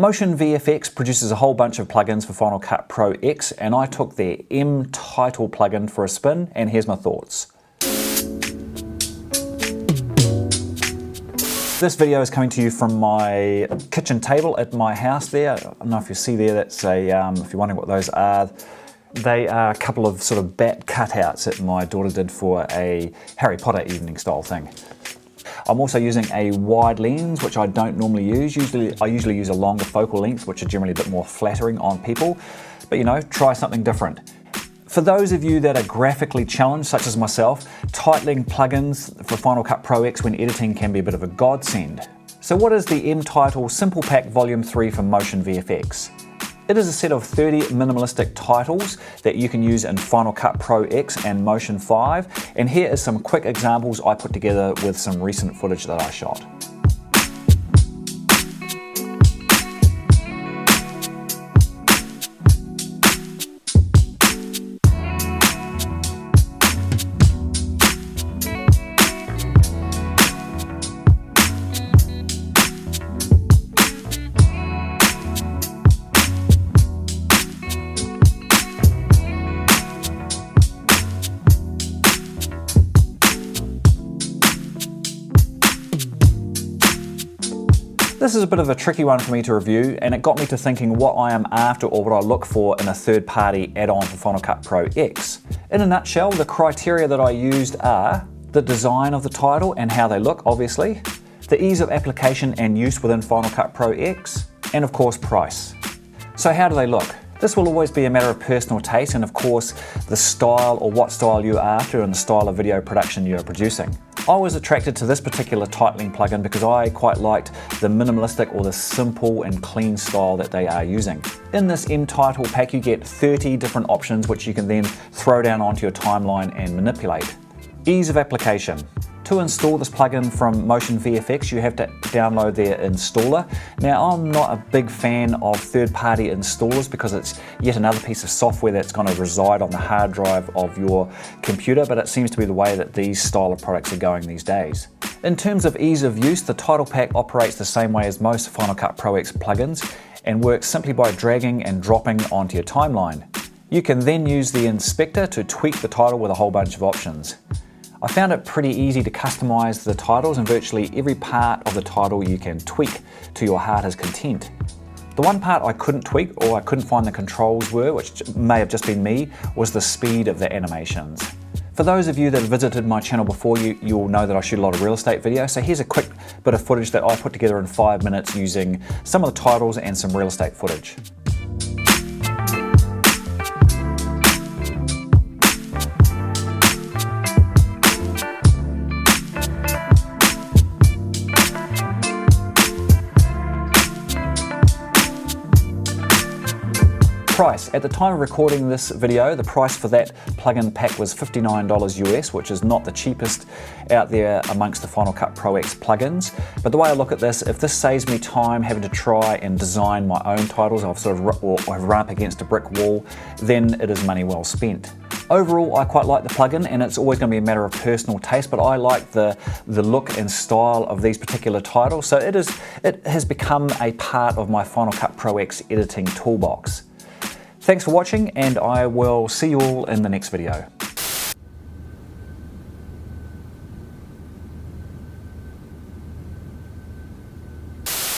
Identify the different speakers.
Speaker 1: motionvfx produces a whole bunch of plugins for Final Cut Pro X, and I took their mTitle plugin for a spin, and here's my thoughts. This video is coming to you from my kitchen table at my house there. I don't know if you see there, that's a, if you're wondering what those are, they are a couple of sort of bat cutouts that my daughter did for a Harry Potter evening style thing. I'm also using a wide lens, which I don't normally use. I usually use a longer focal length, which are generally a bit more flattering on people. But you know, try something different. For those of you that are graphically challenged, such as myself, titling plugins for Final Cut Pro X when editing can be a bit of a godsend. So what is the mTitle Simple Pack Volume 3 from motionvfx? It is a set of 30 minimalistic titles that you can use in Final Cut Pro X and Motion 5, and here is some quick examples I put together with some recent footage that I shot. This is a bit of a tricky one for me to review, and it got me to thinking what I am after or what I look for in a third-party add-on for Final Cut Pro X. In a nutshell, the criteria that I used are the design of the title and how they look, obviously, the ease of application and use within Final Cut Pro X, and of course price. So how do they look? This will always be a matter of personal taste and of course the style or what style you're after and the style of video production you're producing. I was attracted to this particular titling plugin because I quite liked the minimalistic or the simple and clean style that they are using. In this mTitle pack you get 30 different options which you can then throw down onto your timeline and manipulate. Ease of application. To install this plugin from motionvfx, you have to download their installer. Now, I'm not a big fan of third-party installers because it's yet another piece of software that's going to reside on the hard drive of your computer, but it seems to be the way that these style of products are going these days. In terms of ease of use, the title pack operates the same way as most Final Cut Pro X plugins and works simply by dragging and dropping onto your timeline. You can then use the inspector to tweak the title with a whole bunch of options. I found it pretty easy to customize the titles, and virtually every part of the title you can tweak to your heart's content. The one part I couldn't tweak or I couldn't find the controls were, which may have just been me, was the speed of the animations. For those of you that have visited my channel before, you'll know that I shoot a lot of real estate videos, so here's a quick bit of footage that I put together in 5 minutes using some of the titles and some real estate footage. Price. At the time of recording this video, the price for that plugin pack was $59 US, which is not the cheapest out there amongst the Final Cut Pro X plugins. But the way I look at this, if this saves me time having to try and design my own titles, I've run up against a brick wall, then it is money well spent. Overall, I quite like the plugin, and it's always going to be a matter of personal taste, but I like the look and style of these particular titles, so it has become a part of my Final Cut Pro X editing toolbox. Thanks for watching, and I will see you all in the next video.